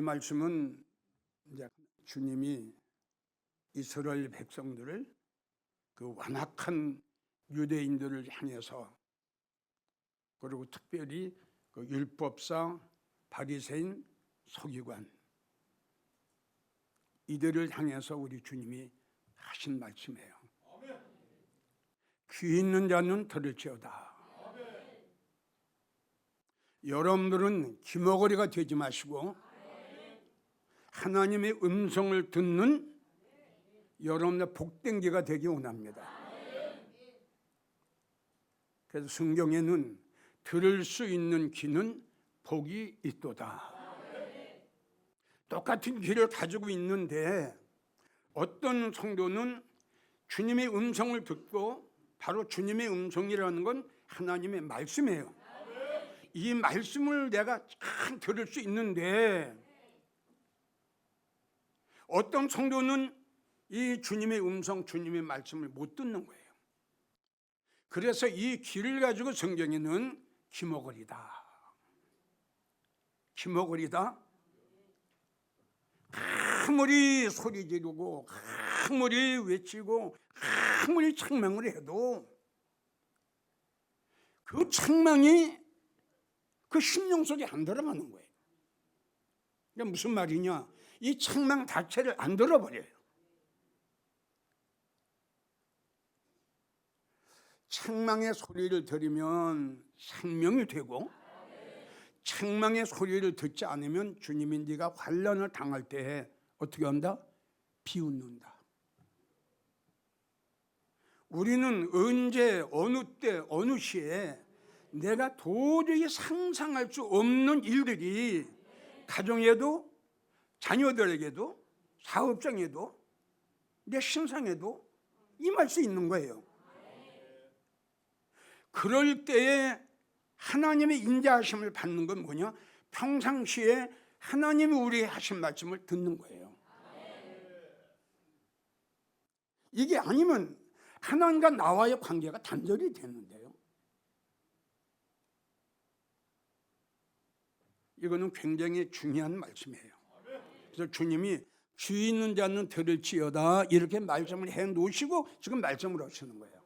말씀은 이제 주님이 이스라엘 백성들을 그 완악한 유대인들을 향해서, 그리고 특별히 그 율법사, 바리새인, 서기관 이들을 향해서 우리 주님이 하신 말씀이에요. 귀 있는 자는 들을지어다. 여러분들은 귀머거리가 되지 마시고 하나님의 음성을 듣는 여러분의 복된 귀가 되기 원합니다. 그래서 성경에는 들을 수 있는 귀는 복이 있도다. 똑같은 귀를 가지고 있는데 어떤 성도는 주님의 음성을 듣고, 바로 주님의 음성이라는 건 하나님의 말씀이에요. 이 말씀을 내가 잘 들을 수 있는데, 어떤 성도는 이 주님의 음성, 주님의 말씀을 못 듣는 거예요. 그래서 이 귀를 가지고 성경에는 귀머거리다, 귀머거리다, 아무리 소리 지르고 아무리 외치고 아무리 책망을 해도 그 책망이 그 심령 속에 안 들어가는 거예요. 그러니까 무슨 말이냐, 이 책망 자체를 안 들어버려요. 책망의 소리를 들으면 생명이 되고, 책망의 소리를 듣지 않으면 주님이 네가 환난을 당할 때 어떻게 한다? 비웃는다. 우리는 언제, 어느 때, 어느 시에 내가 도저히 상상할 수 없는 일들이 가정에도, 자녀들에게도, 사업장에도, 내 신상에도 임할 수 있는 거예요. 그럴 때에 하나님의 인자하심을 받는 건 뭐냐? 평상시에 하나님이 우리에게 하신 말씀을 듣는 거예요. 이게 아니면 하나님과 나와의 관계가 단절이 되는데요. 이거는 굉장히 중요한 말씀이에요. 그래서 주님이 귀 있는 자는 들을지어다 이렇게 말씀을 해 놓으시고 지금 말씀을 하시는 거예요.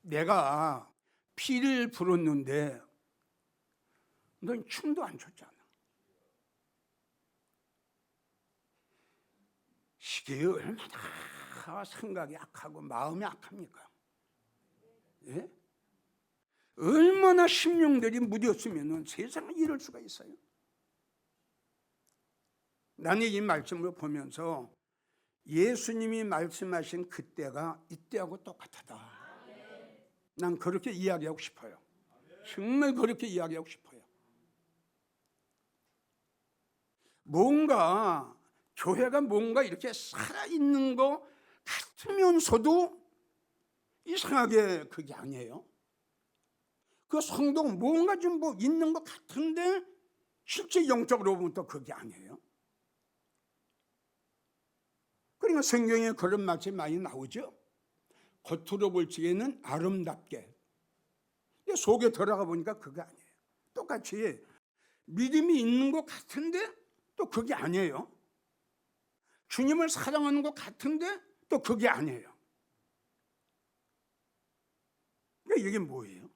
내가 피를 불었는데 넌 춤도 안 췄잖아. 이게 얼마나 생각이 악하고 마음이 악합니까? 예? 얼마나 심령들이 무뎠으면 세상에 이럴 수가 있어요. 나는 이 말씀을 보면서 예수님이 말씀하신 그때가 이때하고 똑같다. 난 그렇게 이야기하고 싶어요. 정말 그렇게 이야기하고 싶어요. 뭔가 교회가 뭔가 이렇게 살아있는 것 같으면서도 이상하게 그게 아니에요. 그 성도가 뭔가 좀 뭐 있는 것 같은데 실제 영적으로 보면 또 그게 아니에요. 그러니까 성경에 그런 말씀이 많이 나오죠. 겉으로 볼 적에는 아름답게, 속에 들어가 보니까 그게 아니에요. 똑같이 믿음이 있는 것 같은데 또 그게 아니에요. 주님을 사랑하는 것 같은데 또 그게 아니에요. 그러니까 이게 뭐예요?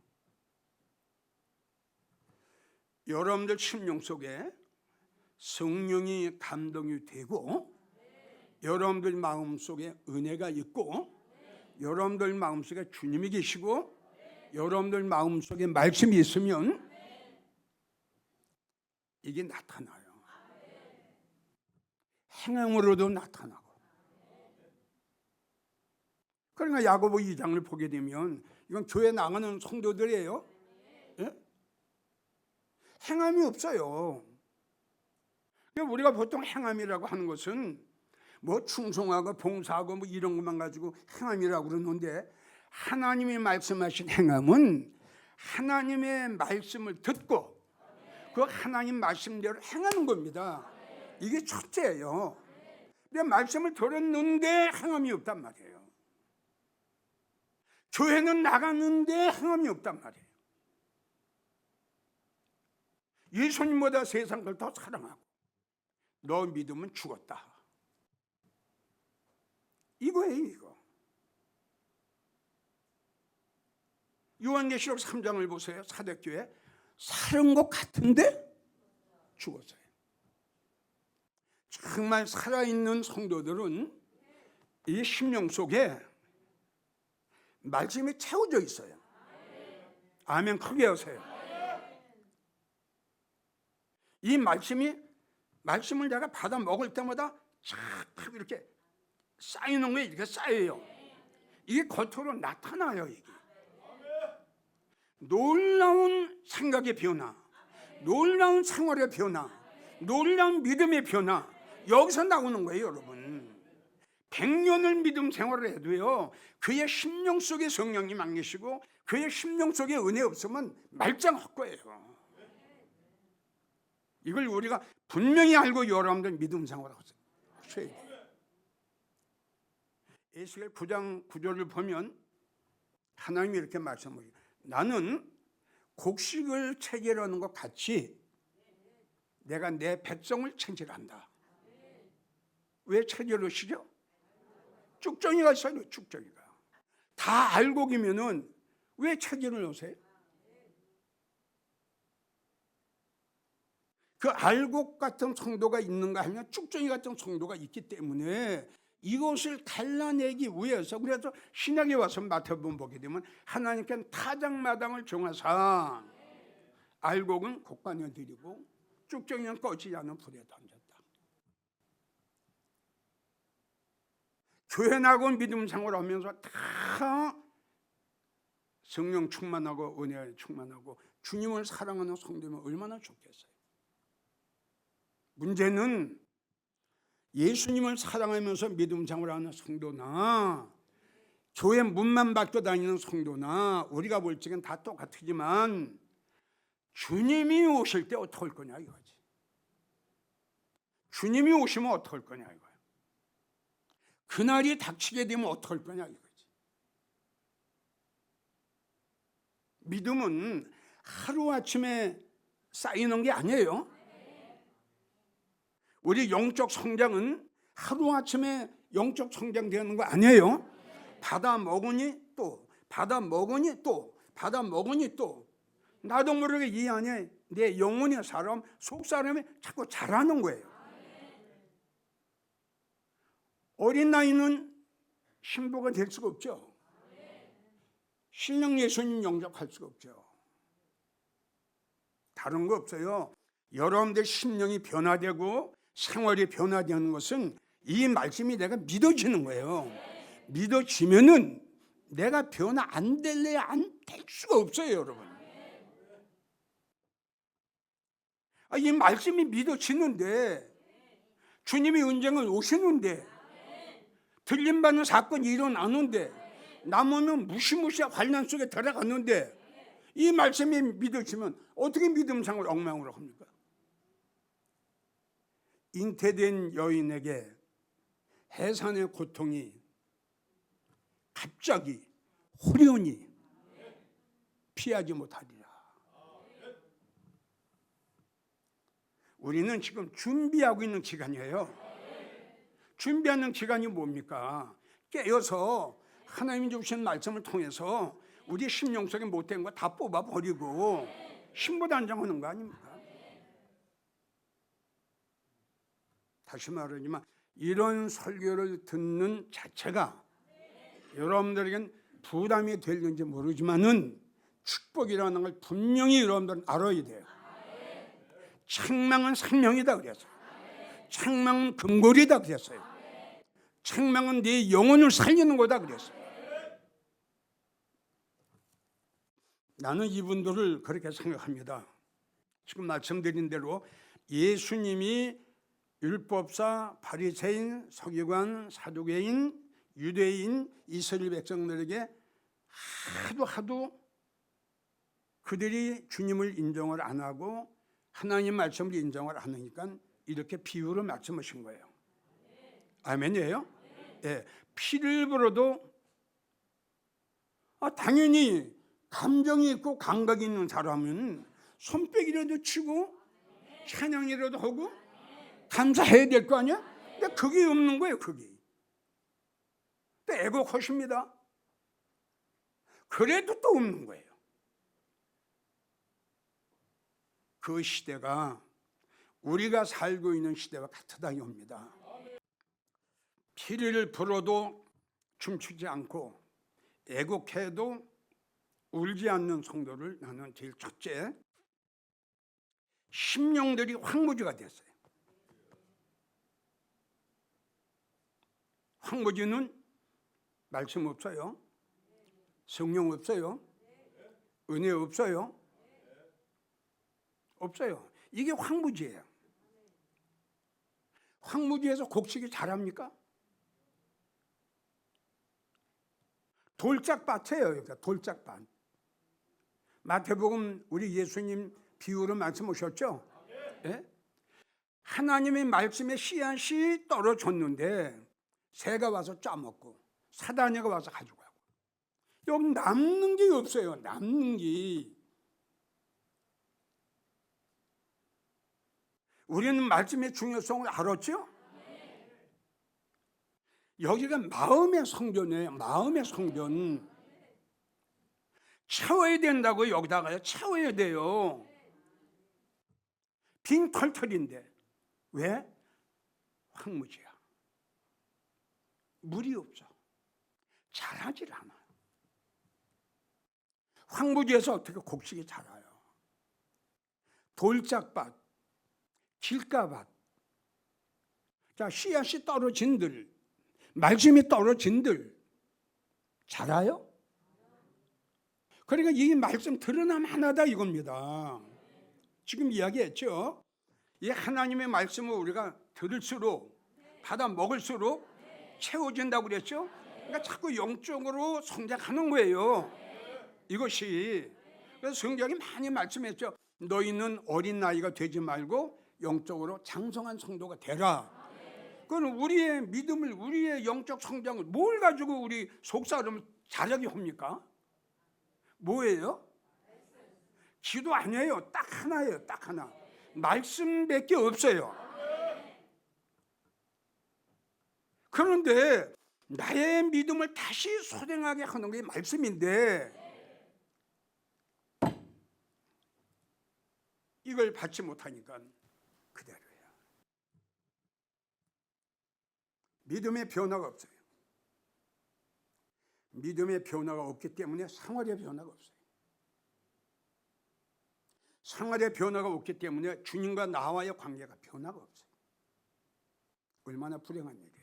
여러분들 심령 속에 성령이 감동이 되고, 여러분들 마음 속에 은혜가 있고, 여러분들 마음 속에 주님이 계시고, 여러분들 마음 속에 말씀이 있으면 이게 나타나요. 행함으로도 나타나고. 그러니까 야고보 2장을 보게 되면 이건 교회 나가는 성도들이에요. 예? 행함이 없어요. 우리가 보통 행함이라고 하는 것은 뭐 충성하고 봉사하고 뭐 이런 것만 가지고 행함이라고 그러는데, 하나님이 말씀하신 행함은 하나님의 말씀을 듣고 그 하나님 말씀대로 행하는 겁니다. 이게 첫째예요. 내가 말씀을 들었는데 행함이 없단 말이에요. 교회는 나갔는데 행함이 없단 말이에요. 예수님보다 세상을 더 사랑하고 너 믿으면 죽었다. 이거예요, 이거. 요한계시록 3장을 보세요. 사대교회 살은 것 같은데 죽었어요. 정말 살아있는 성도들은 이 심령 속에 말씀이 채워져 있어요. 아멘. 크게 하세요. 이 말씀을 내가 받아 먹을 때마다 쫙 이렇게 쌓이는 거예요. 이렇게 쌓여요. 이게 겉으로 나타나요. 이게 놀라운 생각의 변화, 놀라운 생활의 변화, 놀라운 믿음의 변화, 여기서 나오는 거예요, 여러분. 100년을 믿음 생활을 해도요, 그의 심령 속에 성령님 안 계시고 그의 심령 속에 은혜 없으면 말짱할 거예요. 이걸 우리가 분명히 알고 여러분들 믿음 생활하고 하셔야 돼요. 에스겔 9장 9절을 보면 하나님이 이렇게 말씀해요. 나는 곡식을 체결하는 것 같이 내가 내 백성을 체결한다. 왜 체결하시죠? 쭉정이가 있어요. 쭉정이가. 다 알곡이면은 왜 체결을 하세요? 그 알곡 같은 성도가 있는가 하면 쭉정이 같은 성도가 있기 때문에 이것을 갈라내기 위해서, 그래서 신약에 와서 마태복음 보게 되면 하나님께는 타작마당을 정하사 알곡은 곡간에 드리고 쭉정이는 꺼지지 않은 불에 던졌다. 교회 나고 믿음 생활하면서 다 성령 충만하고 은혜 충만하고 주님을 사랑하는 성도면 얼마나 좋겠어요. 문제는 예수님을 사랑하면서 믿음 생활하는 성도나 교회 문만 받고 다니는 성도나 우리가 볼 적엔 다 똑같지만 주님이 오실 때 어떻게 할 거냐 이거지. 주님이 오시면 어떻게 할 거냐 이거야. 그날이 닥치게 되면 어떻게 할 거냐 이거지. 믿음은 하루아침에 쌓이는 게 아니에요. 우리 영적 성장은 하루아침에 영적 성장되는 거 아니에요. 받아 먹으니 또 받아 먹으니 또 받아 먹으니 또 나도 모르게 이 안에 내 영혼의 사람 속사람이 자꾸 자라는 거예요. 어린 나이는 신부가 될 수가 없죠. 신령 예수님 영접할 수가 없죠. 다른 거 없어요. 여러분들 심령이 변화되고 생활이 변화되는 것은 이 말씀이 내가 믿어지는 거예요. 믿어지면은 내가 변화 안 될래야 안 될 수가 없어요, 여러분. 이 말씀이 믿어지는데 주님이 언젠가 오시는데 들림받는 사건이 일어나는데 남으면 무시무시한 환난 속에 들어갔는데 이 말씀이 믿어지면 어떻게 믿음 생활을 엉망으로 합니까? 잉태된 여인에게 해산의 고통이 갑자기 호련히 피하지 못하리라. 우리는 지금 준비하고 있는 기간이에요. 준비하는 기간이 뭡니까? 깨어서 하나님이 주신 말씀을 통해서 우리 심령 속에 못된 거 다 뽑아버리고 신부단장하는 거 아닙니까? 다시 말하지만 이런 설교를 듣는 자체가 여러분들에겐 부담이 될는지 모르지만은 축복이라는 걸 분명히 여러분들은 알아야 돼요. 책망은 생명이다 그랬어요. 책망은 금골이다 그랬어요. 책망은 네 영혼을 살리는 거다 그랬어요. 나는 이분들을 그렇게 생각합니다. 지금 말씀드린 대로 예수님이 율법사, 바리새인, 서기관, 사두개인, 유대인, 이스라엘 백성들에게 하도 그들이 주님을 인정을 안 하고 하나님 말씀을 인정을 안 하니까 이렇게 비유로 말씀하신 거예요. 아멘이에요? 예, 피를 불어도 당연히 감정이 있고 감각이 있는 사람은 손뼉이라도 치고 찬양이라도 하고 감사해야 될 거 아니야? 근데 그게 없는 거예요, 그게. 또 애곡하십니다. 그래도 또 없는 거예요. 그 시대가 우리가 살고 있는 시대와 같으다 이겁니다. 피리를 불어도 춤추지 않고 애곡해도 울지 않는 성도를 나는 제일 첫째, 심령들이 황무지가 됐어요. 황무지는 말씀 없어요. 성령 없어요. 은혜 없어요. 없어요. 이게 황무지예요. 황무지에서 곡식이 자랍니까? 돌짝밭이에요. 그러니까 돌짝밭. 마태복음 우리 예수님 비유로 말씀하셨죠? 예? 하나님의 말씀에 씨앗이 떨어졌는데 새가 와서 짜먹고 사다니가 와서 가지고 가고 여기 남는 게 없어요. 남는 게. 우리는 말씀의 중요성을 알았죠? 여기가 마음의 성전이에요. 마음의 성전. 채워야 된다고 여기다가요. 채워야 돼요. 빈 털털인데 왜? 황무지야. 물이 없어. 자라질 않아요. 황무지에서 어떻게 곡식이 자라요? 돌짝밭, 길가밭. 자, 씨앗이 떨어진들, 말씀이 떨어진들 자라요? 그러니까 이 말씀 드러남 하나다 이겁니다. 지금 이야기했죠. 이 하나님의 말씀을 우리가 들을수록 받아 먹을수록 채워진다고 그랬죠. 그러니까 자꾸 영적으로 성장하는 거예요. 이것이. 그래서 성경이 많이 말씀했죠. 너희는 어린 나이가 되지 말고 영적으로 장성한 성도가 되라. 그건 우리의 믿음을, 우리의 영적 성장을 뭘 가지고 우리 속사람을 자라게 합니까? 뭐예요? 기도 아니에요. 딱 하나예요. 딱 하나. 말씀밖에 없어요. 그런데 나의 믿음을 다시 소생하게 하는 게 말씀인데 이걸 받지 못하니까 그대로예요. 믿음의 변화가 없어요. 믿음의 변화가 없기 때문에 생활의 변화가 없어요. 생활의 변화가 없기 때문에 주님과 나와의 관계가 변화가 없어요. 얼마나 불행한 일이에요.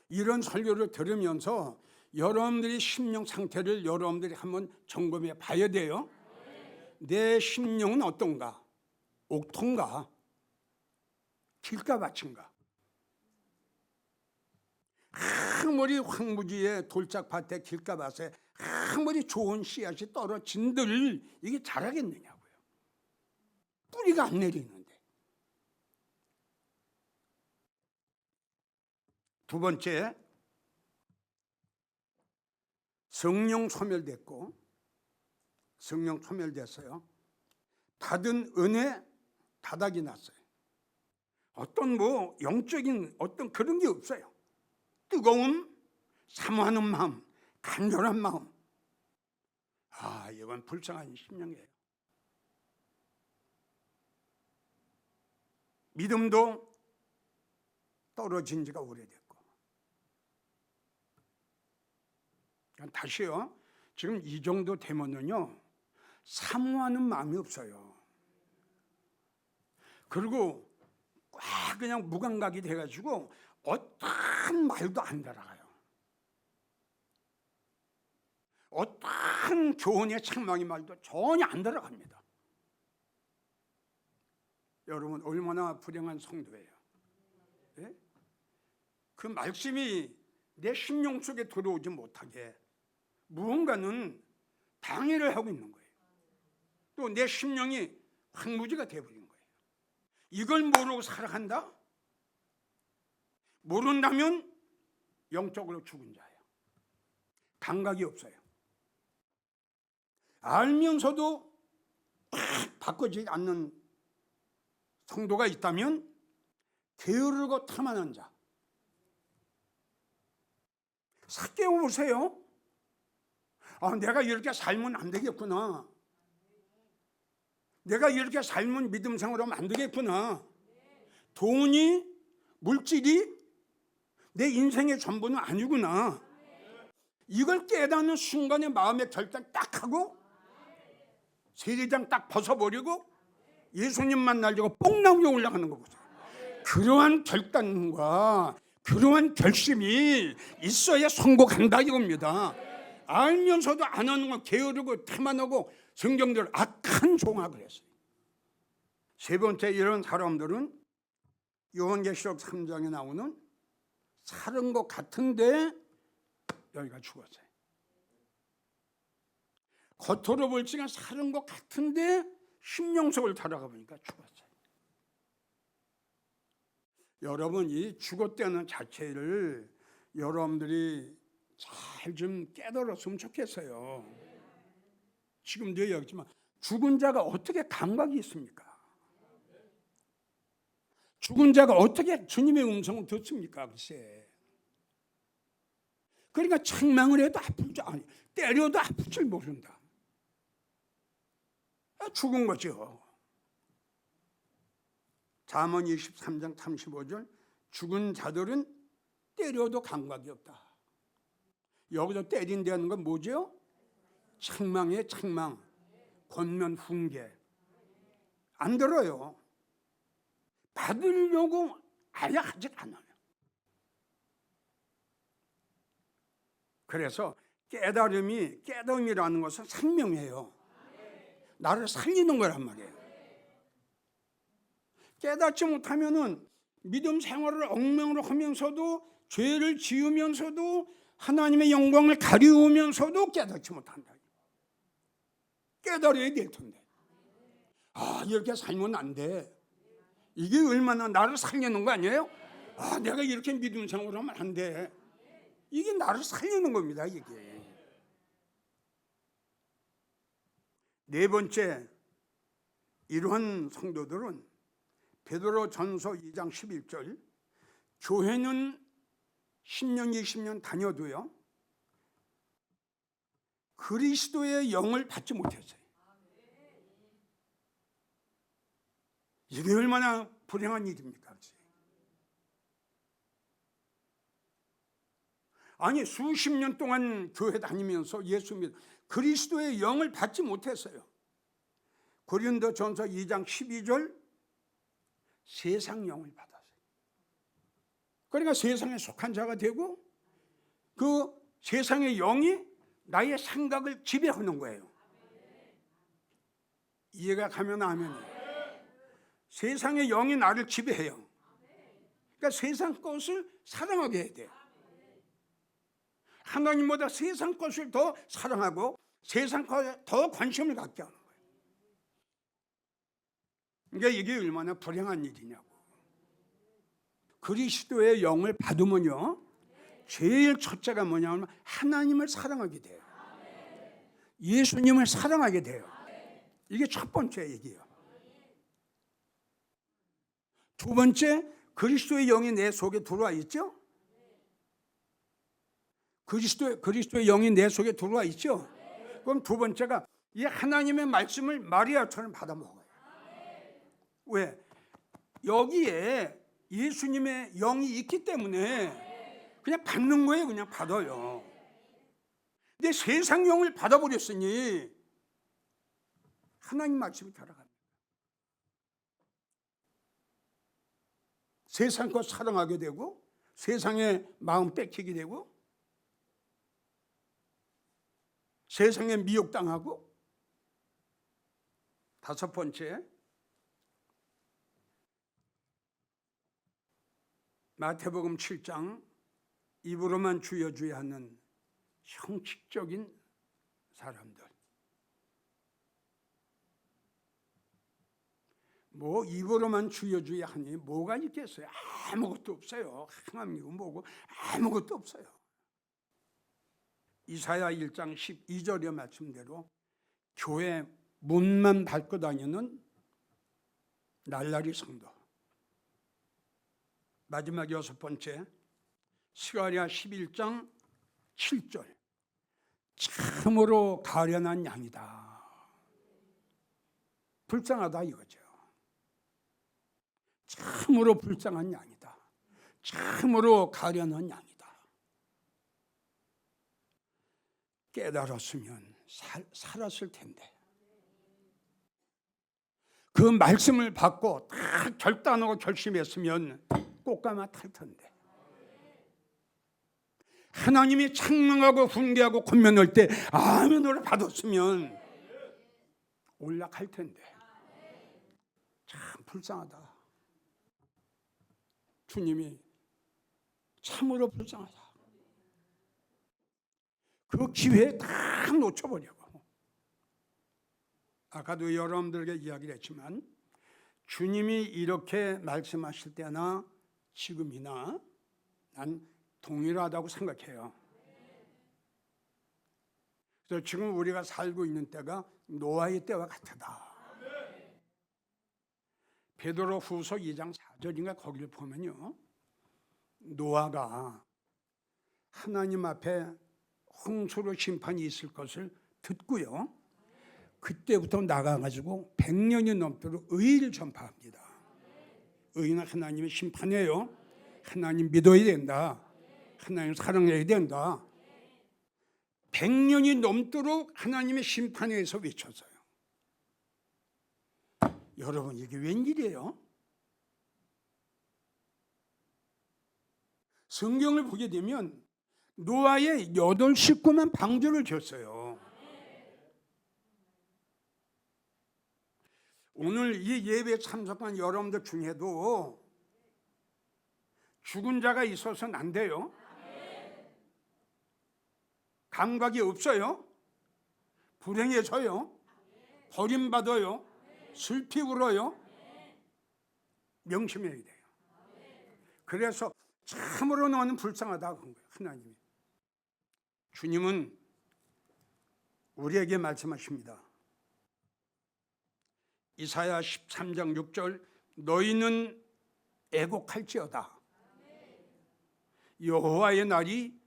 이런 설교를 들으면서 여러분들이 심령 상태를 여러분들이 한번 점검해 봐야 돼요. 내 심령은 어떤가? 옥토인가? 길가밭인가? 아무리 황무지에 돌짝밭에 길가밭에 아무리 좋은 씨앗이 떨어진들 이게 자라겠느냐고요. 뿌리가 안 내리는데. 두 번째, 성령 소멸됐고, 성령 소멸됐어요. 받은 은혜 바닥이 났어요. 어떤 영적인 어떤 그런 게 없어요. 뜨거움, 사모하는 마음, 간절한 마음. 아, 이건 불쌍한 심령이에요. 믿음도 떨어진 지가 오래됐고. 다시요. 지금 이 정도 되면은요, 사모하는 마음이 없어요. 그리고 꽉 그냥 무감각이 돼가지고 어떠한 말도 안 달아가요. 어떠한 교훈의 책망의 말도 전혀 안 들어갑니다. 여러분 얼마나 불행한 성도예요. 네? 그 말씀이 내 심령 속에 들어오지 못하게 무언가는 방해를 하고 있는 거예요. 또 내 심령이 황무지가 되어버린 거예요. 이걸 모르고 살아간다? 모른다면 영적으로 죽은 자예요. 감각이 없어요. 알면서도 바꿔지지 않는 성도가 있다면 게으르고 탐하는 자. 싹 깨워보세요. 내가 이렇게 살면 안 되겠구나. 내가 이렇게 살면 믿음 생활하면 안 되겠구나. 돈이, 물질이 내 인생의 전부는 아니구나. 이걸 깨닫는 순간에 마음의 결단 딱 하고 세리장 딱 벗어버리고 예수님 만나려고 뽕나무에 올라가는 거 보세요. 그러한 결단과 그러한 결심이 있어야 성공한다 이겁니다. 알면서도 안 하는 건 게으르고 태만하고 성경대로 악한 종아 그랬어요. 세 번째, 이런 사람들은 요한계시록 3장에 나오는 살은 것 같은데 여기가 죽었어요. 겉으로 볼지가 살은 것 같은데 심령속을 들어가 보니까 죽었어요. 여러분, 이 죽었다는 자체를 여러분들이 잘 좀 깨달았으면 좋겠어요. 지금도 얘기했지만 죽은 자가 어떻게 감각이 있습니까? 죽은 자가 어떻게 주님의 음성을 듣습니까? 글쎄. 그러니까 책망을 해도 아플 줄 아니, 때려도 아플 줄 모른다. 죽은 거죠. 잠언 23장 35절, 죽은 자들은 때려도 감각이 없다. 여기서 때린다는 건 뭐죠? 책망이에요. 책망. 권면, 훈계. 안 들어요. 받으려고 아예 하지 않아요. 그래서 깨달음이라는 것은 생명이에요. 나를 살리는 거란 말이에요. 깨닫지 못하면은 믿음 생활을 엉망으로 하면서도 죄를 지으면서도 하나님의 영광을 가리우면서도 깨닫지 못한다. 깨달아야 될 텐데. 이렇게 살면 안 돼. 이게 얼마나 나를 살리는 거 아니에요? 내가 이렇게 믿음 생활을 하면 안 돼. 이게 나를 살리는 겁니다, 이게. 네 번째, 이러한 성도들은 베드로전서 2장 11절, 교회는 10년, 20년 다녀도요, 그리스도의 영을 받지 못했어요. 이게 얼마나 불행한 일입니까? 아니, 수십 년 동안 교회 다니면서 예수 믿어 그리스도의 영을 받지 못했어요. 고린도전서 2장 12절, 세상 영을 받았어요. 그러니까 세상에 속한 자가 되고 그 세상의 영이 나의 생각을 지배하는 거예요. 이해가 가면 아멘이에요. 세상의 영이 나를 지배해요. 그러니까 세상 것을 사랑하게 해야 돼요. 하나님보다 세상 것을 더 사랑하고 세상 것에 더 관심을 갖게 하는 거예요. 그러니까 이게 얼마나 불행한 일이냐고. 그리스도의 영을 받으면요, 제일 첫째가 뭐냐면 하나님을 사랑하게 돼요. 예수님을 사랑하게 돼요. 이게 첫 번째 얘기예요. 두 번째, 그리스도의 영이 내 속에 들어와 있죠? 그리스도의 영이 내 속에 들어와 있죠? 그럼 두 번째가 이 하나님의 말씀을 마리아처럼 받아 먹어요. 왜? 여기에 예수님의 영이 있기 때문에 그냥 받는 거예요. 그냥 받아요. 근데 세상 영을 받아버렸으니 하나님 말씀이 달아갑니다. 세상 것 사랑하게 되고 세상의 마음 뺏기게 되고 세상에 미혹당하고. 다섯 번째, 마태복음 7장, 입으로만 주여 주여 하는 형식적인 사람들. 뭐 입으로만 주여 주여 하니 뭐가 있겠어요? 아무것도 없어요. 하나님이고 뭐고 아무것도 없어요. 이사야 1장 12절의 말씀대로 교회 문만 밟고 다니는 날라리 성도. 마지막 6번째, 스가랴 11장 7절. 참으로 가련한 양이다. 불쌍하다 이거죠. 참으로 불쌍한 양이다. 참으로 가련한 양이다. 깨달았으면 살았을 텐데. 그 말씀을 받고 다 결단하고 결심했으면 꽃가마 탈 텐데. 하나님이 창명하고 훈계하고 권면할 때 아멘으로 받았으면 올라갈 텐데. 참 불쌍하다. 주님이 참으로 불쌍하다. 그 기회 다 놓쳐버리고. 아까도 여러분들에게 이야기를 했지만 주님이 이렇게 말씀하실 때나 지금이나 난 동일하다고 생각해요. 그래서 지금 우리가 살고 있는 때가 노아의 때와 같다. 베드로 후서 2장 4절인가 거기를 보면요, 노아가 하나님 앞에 홍수로 심판이 있을 것을 듣고요, 그때부터 나가가지고 100년이 넘도록 의의를 전파합니다. 의의는 하나님의 심판이에요. 하나님 믿어야 된다. 하나님 사랑해야 된다. 100년이 넘도록 하나님의 심판에 의해서 외쳤어요. 여러분, 이게 웬일이에요? 성경을 보게 되면 노아의 8 식구만 방주를 졌어요. 오늘 이 예배에 참석한 여러분들 중에도 죽은 자가 있어서는 안 돼요. 감각이 없어요. 불행해져요. 버림받아요. 슬피 울어요. 명심해야 돼요. 그래서 참으로 너는 불쌍하다고 한 거예요. 하나님이. 주님은 우리에게 말씀하십니다. 이사야 13장 6절, 너희는 애곡할지어다. 여호와의 날이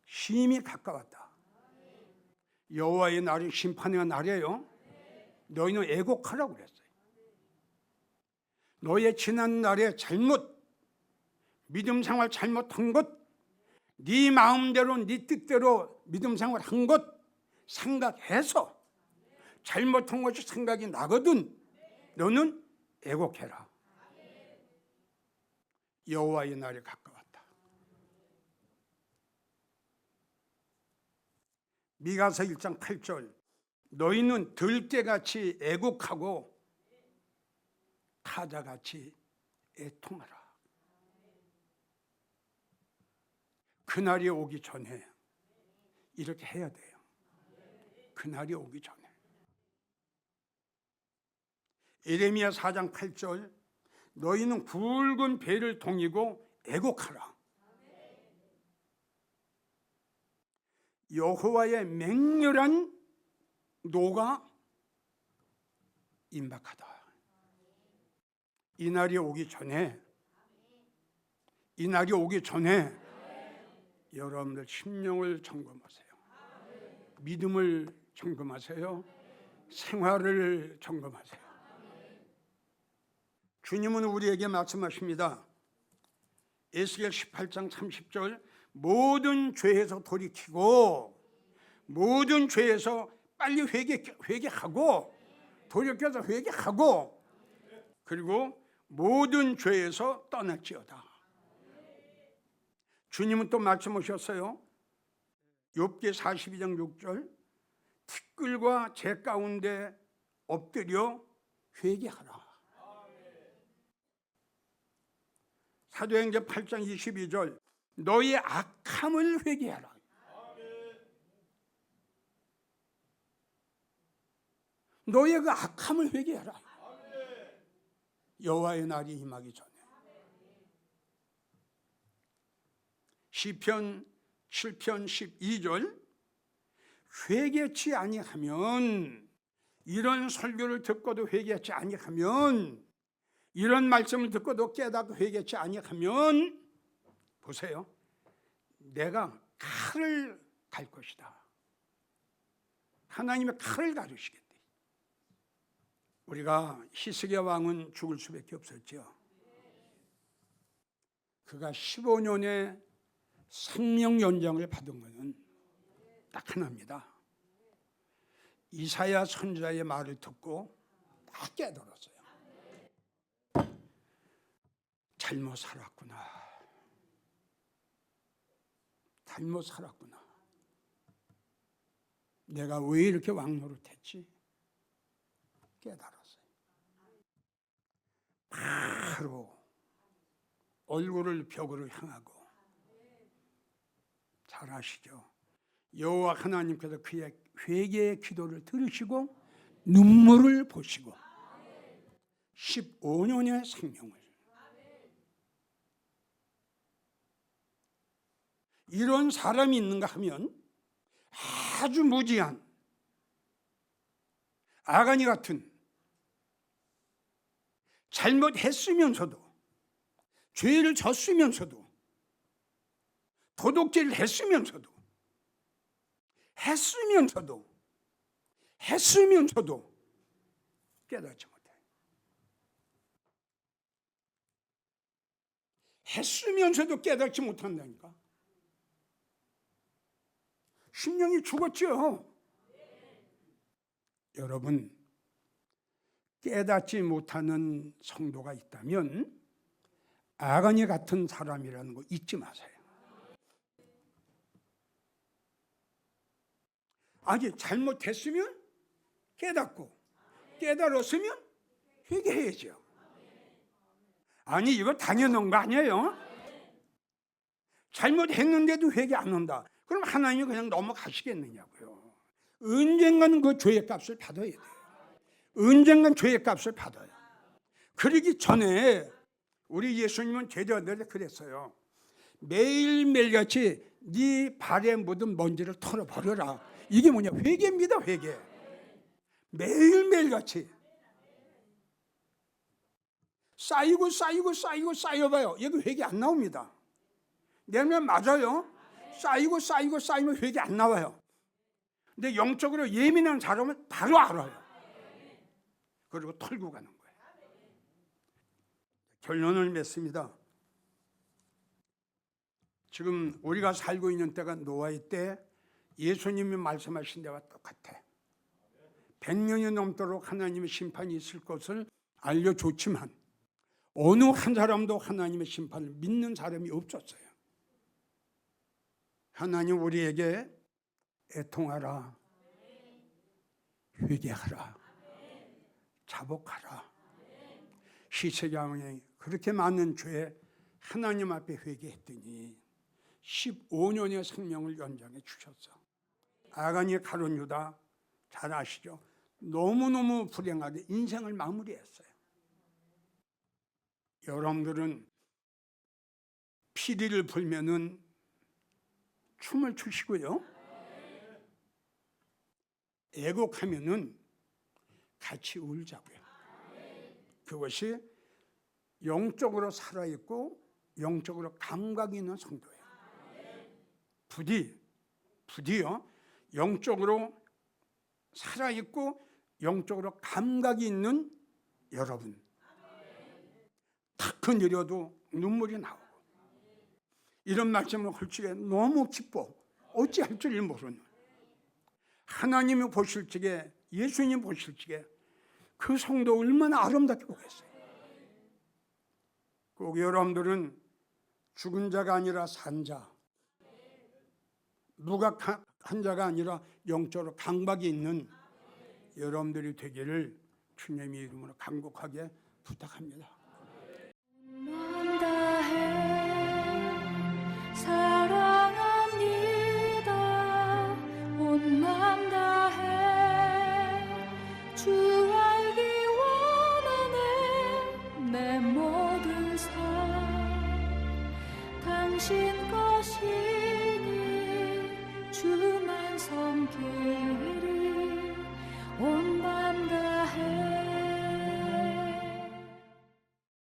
심히 가까웠다. 여호와의 날이 심판의 날이에요. 너희는 애곡하라고 그랬어요. 너의 지난 날의 잘못, 믿음 생활 잘못한 것, 네 마음대로 네 뜻대로 믿음 생활 한 것 생각해서 잘못한 것이 생각이 나거든 너는 애곡해라. 여호와의 날이 가까웠다. 미가서 1장 8절, 너희는 들깨같이 애곡하고 타자같이 애통하라. 그날이 오기 전에 이렇게 해야 돼요. 그날이 오기 전에. 예레미야 4장 8절, 너희는 굵은 배를 동이고 애곡하라. 여호와의 맹렬한 노가 임박하다. 이 날이 오기 전에, 이 날이 오기 전에 여러분들 심령을 점검하세요. 믿음을 점검하세요. 생활을 점검하세요. 주님은 우리에게 말씀하십니다. 에스겔 18장 30절, 모든 죄에서 돌이키고 모든 죄에서 빨리 회개하고 돌이켜서 회개하고 그리고 모든 죄에서 떠날지어다. 주님은 또 말씀하셨어요. 욥기 42장 6절, 티끌과 재 가운데 엎드려 회개하라. 사도행전 8장 22절, 너희의 악함을 회개하라. 너희의 그 악함을 회개하라. 여호와의 날이 임하기 전에. 시편 7편 12절, 회개치 아니하면, 이런 설교를 듣고도 회개치 아니하면 이런 말씀을 듣고도 깨닫고 회개치 아니하면 보세요. 내가 칼을 갈 것이다. 하나님의 칼을 가르시겠대. 우리가 히스기야 왕은 죽을 수밖에 없었죠. 그가 15년의 생명 연장을 받은 것은 딱 하나입니다. 이사야 선지자의 말을 듣고 다 깨달았어요. 잘못 살았구나. 잘못 살았구나. 내가 왜 이렇게 왕노릇했지? 깨달았어요. 바로 얼굴을 벽으로 향하고, 잘 아시죠? 여호와 하나님께서 그의 회개의 기도를 들으시고 눈물을 보시고 15년의 생명을, 이런 사람이 있는가 하면 아주 무지한 아가니 같은, 잘못했으면서도 죄를 졌으면서도 도둑질을 했으면서도 깨닫지 못해. 했으면서도 깨닫지 못한다니까. 심령이 죽었죠. 여러분, 깨닫지 못하는 성도가 있다면 아가니 같은 사람이라는 거 잊지 마세요. 아니, 잘못했으면 깨닫고, 깨달았으면 회개해야죠. 아니, 이거 당연한 거 아니에요? 잘못했는데도 회개 안 한다. 그럼 하나님이 그냥 넘어가시겠느냐고요. 언젠가는 그 죄의 값을 받아야 돼요. 언젠간 죄의 값을 받아요. 그러기 전에 우리 예수님은 제자들한테 그랬어요. 매일매일같이 네 발에 묻은 먼지를 털어버려라. 이게 뭐냐? 회개입니다. 회개. 매일매일같이 쌓여봐요. 여기 회개 안 나옵니다. 내 말 맞아요? 쌓이면 회개 안 나와요. 근데 영적으로 예민한 사람은 바로 알아요. 그리고 털고 가는 거예요. 결론을 맺습니다. 지금 우리가 살고 있는 때가 노아의 때, 예수님이 말씀하신 데와 똑같아. 100년이 넘도록 하나님의 심판이 있을 것을 알려줬지만 어느 한 사람도 하나님의 심판을 믿는 사람이 없었어요. 하나님 우리에게 애통하라, 회개하라, 자복하라. 히스기야 왕이 그렇게 많은 죄에 하나님 앞에 회개했더니 15년의 생명을 연장해 주셨어. 아가니의 가룟 유다 잘 아시죠? 너무너무 불행하게 인생을 마무리했어요. 여러분들은 피리를 불면은 춤을 추시고요, 애곡하면은 같이 울자고요. 그것이 영적으로 살아있고 영적으로 감각이 있는 성도예요. 부디요, 영적으로 살아있고 영적으로 감각이 있는 여러분, 탁 건드려도 눈물이 나오고, 이런 말씀을 할 적에 너무 기뻐. 어찌할 줄 모르는, 하나님이 보실 적에, 예수님 보실 적에 그 성도 얼마나 아름답게 보겠어요. 꼭 여러분들은 죽은 자가 아니라 산 자, 무각한 자가 아니라 영적으로 감각이 있는 여러분들이 되기를 주님의 이름으로 간곡하게 부탁합니다. 사랑합니다. 온 맘 다해 주 알기 원하네. 내 모든 삶 당신 것이니 주만 섬기리. 온 맘